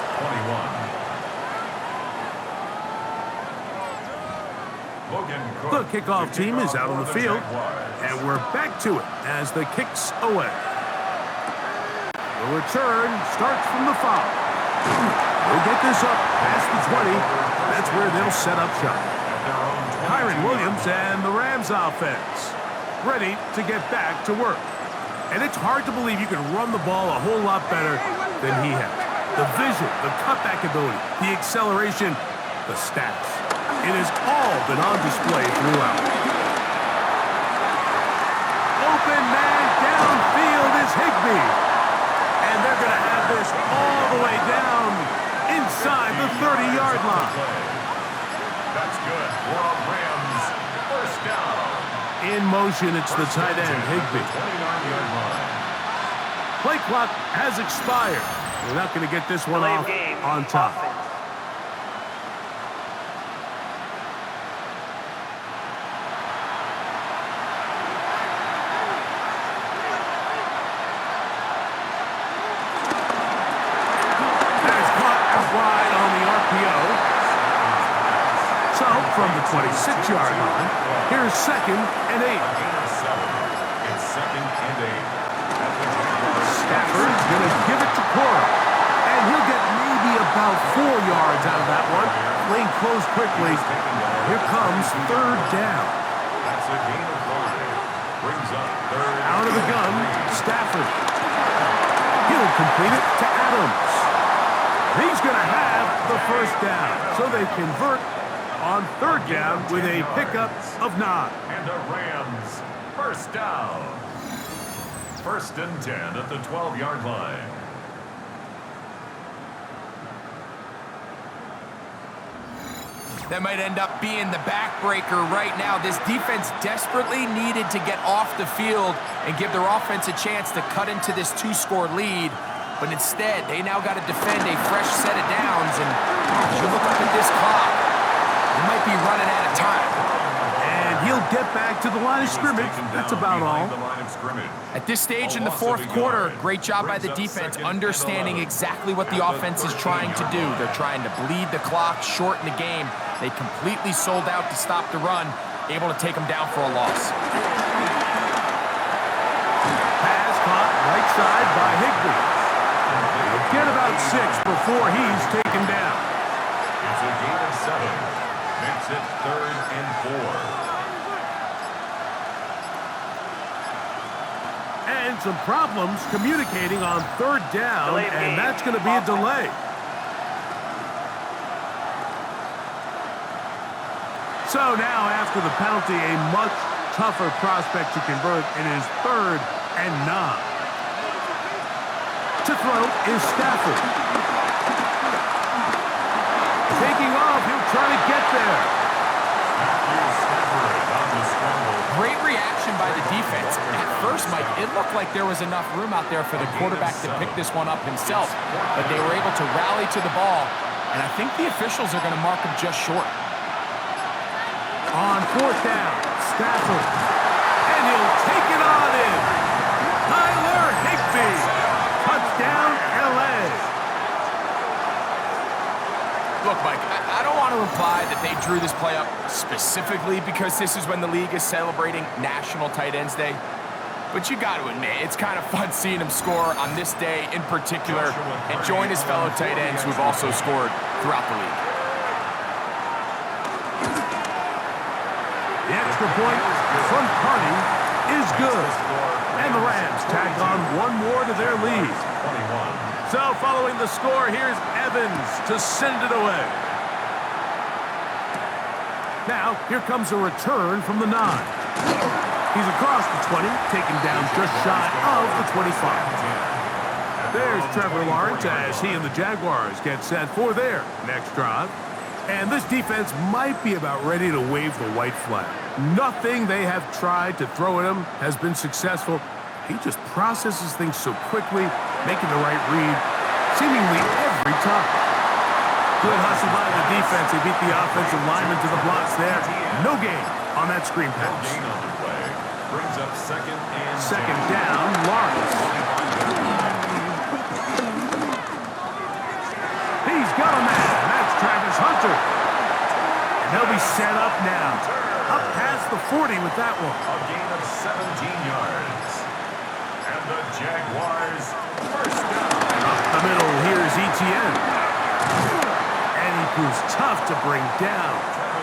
[SPEAKER 3] 21.
[SPEAKER 1] The kickoff team is out on the field, and we're back to it as the kick's away. The return starts from the 5. They'll get this up past the 20. That's where they'll set up shop. Kyron Williams and the Rams offense ready to get back to work. And it's hard to believe you can run the ball a whole lot better than he has. the vision, the cutback ability, the acceleration, the stats. It has all been on display throughout. Open man downfield is Higbee. And they're going to have this all the way down inside the 30-yard line.
[SPEAKER 3] That's good for a Rams first down.
[SPEAKER 1] In motion, it's the tight end, Higbee.
[SPEAKER 3] 29-yard line.
[SPEAKER 1] Play clock has expired. They're not going to get this one
[SPEAKER 4] Delay
[SPEAKER 1] off
[SPEAKER 4] of game.
[SPEAKER 1] on top.
[SPEAKER 4] Offense.
[SPEAKER 1] That is caught out wide on the RPO. So, from the 26-yard line, here's 2nd and 8.
[SPEAKER 3] A gain of 7. It's 2nd and 8.
[SPEAKER 1] Stafford's going to give it to Cora. And he'll get maybe about 4 yards out of that one. Lane closed quickly. Here comes 3rd down.
[SPEAKER 3] That's a gain of 5. Brings up 3rd.
[SPEAKER 1] Out of the gun, Stafford. He'll complete it to Adams. He's going to have the first down. So they convert on 3rd down with a pickup of 9.
[SPEAKER 3] And the Rams first down. 1st and 10 at the 12-yard line.
[SPEAKER 2] That might end up being the backbreaker right now. This defense desperately needed to get off the field and give their offense a chance to cut into this 2-score lead. But instead, they now got to defend a fresh set of downs. And as you look up at this clock, they might be running out of time.
[SPEAKER 1] And he'll get back to the line of scrimmage. That's about all.
[SPEAKER 2] At this stage in the 4th quarter, great job by the defense understanding exactly what the offense is trying to do. They're trying to bleed the clock, shorten the game. They completely sold out to stop the run, able to take them down for a loss.
[SPEAKER 1] Pass caught right side by Higbee. He'll get about 6 before he's taken down.
[SPEAKER 3] It's a gain of 7. Makes it 3rd and 4.
[SPEAKER 1] And some problems communicating on 3rd down,
[SPEAKER 4] Delay of
[SPEAKER 1] and
[SPEAKER 4] game.
[SPEAKER 1] that's going to be a delay. So now, after the penalty, a much tougher prospect to convert. It is 3rd and 9. To throw is Stafford. Taking off, he'll try to get there.
[SPEAKER 2] Great reaction by the defense. At first, Mike, it looked like there was enough room out there for the quarterback to pick this one up himself, but they were able to rally to the ball, and I think the officials are going to mark him just short.
[SPEAKER 1] On 4th down, Stafford. And he'll take it on in. Tyler Higbee. Touchdown, L.A.
[SPEAKER 2] Look, Mike, I don't want to imply that they drew this play up specifically because this is when the league is celebrating National Tight Ends Day. But you got to admit, it's kind of fun seeing him score on this day in particular and join his fellow tight ends who've also scored throughout the league.
[SPEAKER 1] The extra point from Carney is good. And the Rams tack on 1 more to their lead. So following the score, here's Evans to send it away. Now, here comes a return from the 9. He's across the 20, taken down just shy of the 25. There's Trevor Lawrence as he and the Jaguars get set for their next drive. And this defense might be about ready to wave the white flag. Nothing they have tried to throw at him has been successful. He just processes things so quickly, making the right read, seemingly every time. Good hustle by the defense. They beat the offensive lineman to the blocks there. No gain on that screen pass.
[SPEAKER 3] Brings up 2nd and
[SPEAKER 1] 2nd down, Lawrence. He's got a man. That's Travis Hunter. And they'll be set up now. Up past the 40 with that one.
[SPEAKER 3] A gain of 17 yards. And the Jaguars first down.
[SPEAKER 1] Up the middle, here's Etienne. And he proves tough to bring down.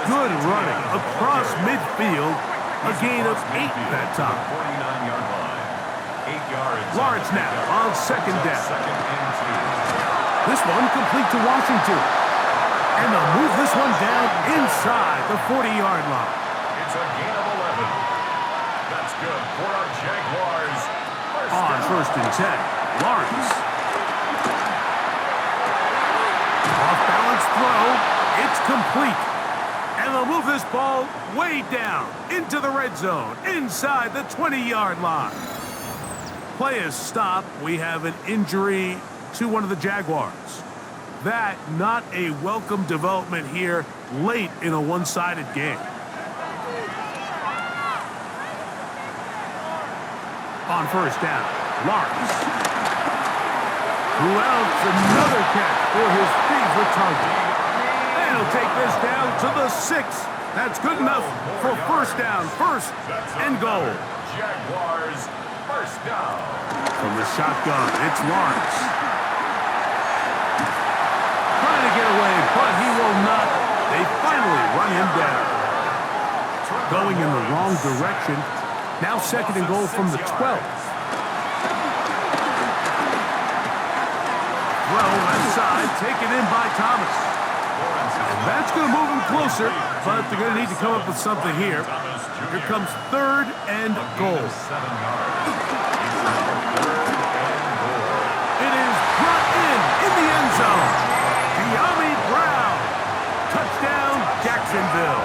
[SPEAKER 1] Good running across midfield. A gain of 8 that time.
[SPEAKER 3] 49-yard line. 8 yards.
[SPEAKER 1] Lawrence now on 2nd down.
[SPEAKER 3] 2nd and 2.
[SPEAKER 1] This one complete to Washington. And they'll move this one down inside the 40-yard line.
[SPEAKER 3] It's a gain of 11. That's good for our Jaguars.
[SPEAKER 1] On first and 10, Lawrence. Off-balance throw. It's complete. And they'll move this ball way down into the red zone, inside the 20-yard line. Play is stopped. We have an injury to one of the Jaguars. That not a welcome development here late in a one-sided game. On first down, Lawrence. Who else? Another catch for his favorite target. And he'll take this down to the 6. That's good enough for first down, first and goal.
[SPEAKER 3] Jaguars, first down.
[SPEAKER 1] From the shotgun, it's Lawrence. Trying to get away, but he will not. They finally run him down. Going in the wrong direction. Now second and goal from the 12. Well, left side, taken in by Thomas. And that's going to move him closer, but they're going to need to come up with something here. Here comes third and goal. It is brought in the end zone. De'Ami Brown. Touchdown, Jacksonville.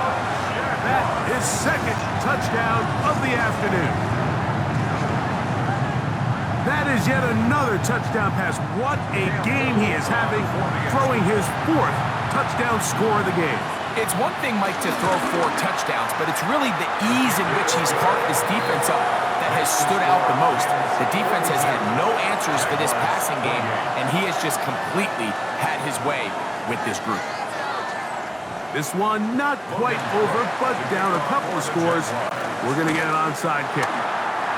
[SPEAKER 1] That is second touchdown of the afternoon. That is yet another touchdown pass. What a game he is having, throwing his 4th touchdown score of the game.
[SPEAKER 2] It's one thing, Mike, to throw 4 touchdowns, but it's really the ease in which he's carved this defense up that has stood out the most. The defense has had no answers for this passing game, and he has just completely had his way with this group.
[SPEAKER 1] This one not quite over, but down a couple of scores. We're going to get an onside kick.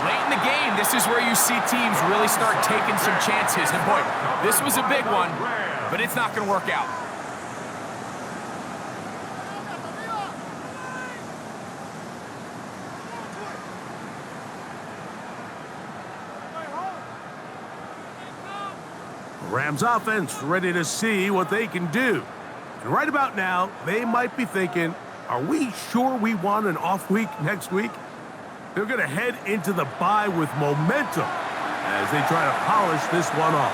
[SPEAKER 2] Late in the game, this is where you see teams really start taking some chances. And boy, this was a big one, but it's not going to work out.
[SPEAKER 1] Rams offense ready to see what they can do. And right about now, they might be thinking, are we sure we want an off week next week? They're going to head into the bye with momentum as they try to polish this one off.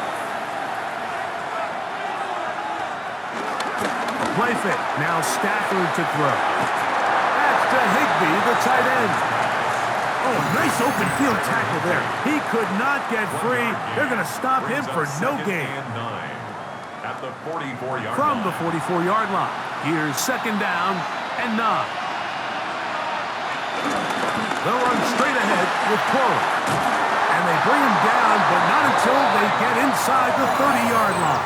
[SPEAKER 1] A play fake. Now Stafford to throw. That's to Higbee, the tight end. Oh, nice open field tackle there. He could not get free. They're going to stop him for no gain.
[SPEAKER 3] At the 44-yard
[SPEAKER 1] From the 44-yard line, here's second down and 9. They'll run straight ahead with Corral. And they bring him down, but not until they get inside the 30-yard line.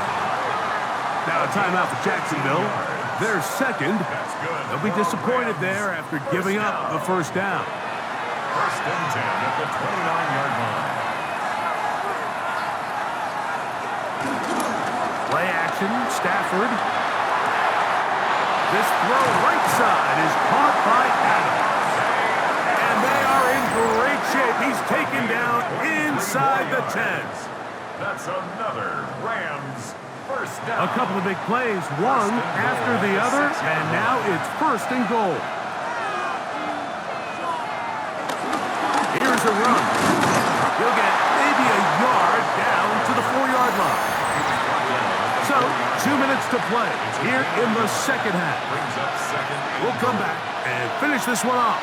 [SPEAKER 1] Now a timeout for Jacksonville. Their second. They'll be disappointed there after giving up the first down.
[SPEAKER 3] First and 10 at the 29-yard line.
[SPEAKER 1] Play action, Stafford. This throw right side is caught by Adams. And they are in great shape. He's taken down inside the 10.
[SPEAKER 3] That's another Rams first down.
[SPEAKER 1] A couple of big plays, one after the other, and now it's first and goal. Here's a run. He'll get maybe a yard down to the 4-yard line. So, 2 minutes to play here in the second half. We'll come back and finish this one off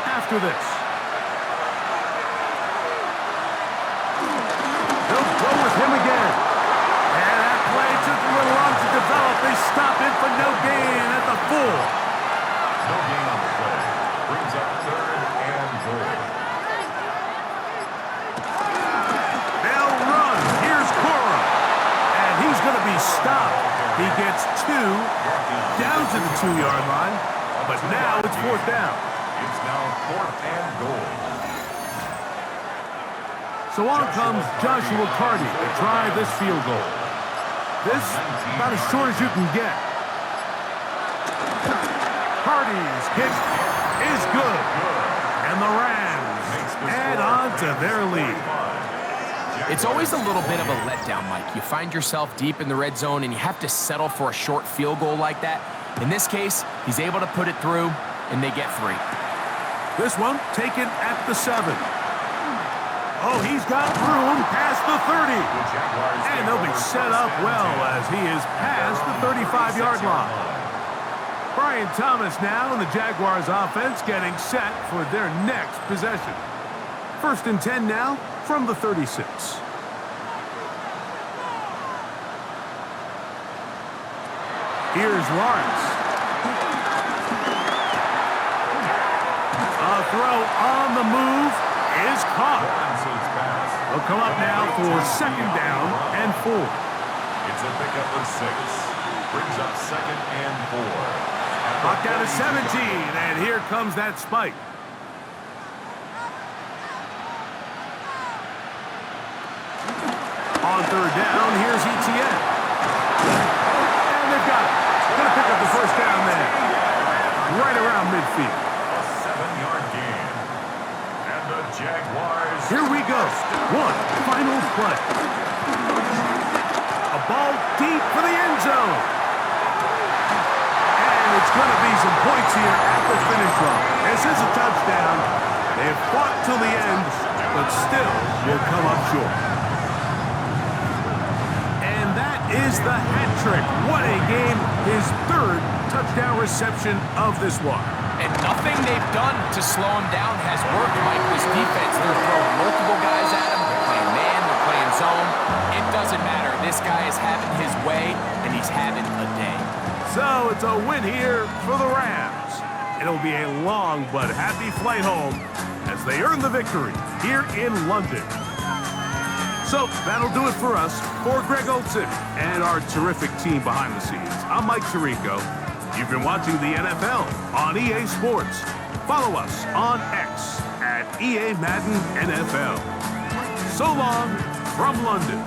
[SPEAKER 1] after this. They'll go with him again. And that play took a little long to develop. They stop it for no gain at the 4.
[SPEAKER 3] No gain on the play. Brings up third and goal.
[SPEAKER 1] They'll run. Here's Cora. And he's going to be stopped. He gets 2 down to the 2-yard line. But now it's fourth down.
[SPEAKER 3] It's now fourth and goal.
[SPEAKER 1] So on comes Joshua Carty to try this field goal. This about as short as you can get. Carty's kick is good. And the Rams add on to their lead.
[SPEAKER 2] It's always a little bit of a letdown, Mike. You find yourself deep in the red zone, and you have to settle for a short field goal like that. In this case, he's able to put it through, and they get 3.
[SPEAKER 1] This one taken at the 7. Oh, he's got room past the 30. And they'll be set up well as he is past the 35-yard line. Brian Thomas now, and the Jaguars offense getting set for their next possession. 1st and 10 now from the 36. Here's Lawrence. A throw on the move is caught. They'll come up now for 2nd down and 4.
[SPEAKER 3] It's a pickup of 6. Brings up 2nd and 4.
[SPEAKER 1] Clock down to 17, and here comes that spike. On 3rd down, here's Etienne. And they've got it. Going to pick up the 1st down there. Right around midfield.
[SPEAKER 3] A 7-yard gain. And the Jaguars.
[SPEAKER 1] Here we go. One final play. A ball deep for the end zone. And it's going to be some points here at the finish line. This is a touchdown. They've fought till the end, but still will come up short. And that is the hat trick. What a game. His 3rd touchdown reception of this one.
[SPEAKER 2] And nothing they've done to slow him down has worked, Mike. This defense, they're throwing multiple guys at him. They're playing man, they're playing zone. It doesn't matter. This guy is having his way, and he's having a day.
[SPEAKER 1] So it's a win here for the Rams. It'll be a long but happy flight home as they earn the victory here in London. So that'll do it for us. For Greg Olsen and our terrific team behind the scenes, I'm Mike Tirico. You've been watching the NFL on EA Sports. Follow us on X at EA Madden NFL. So long from London.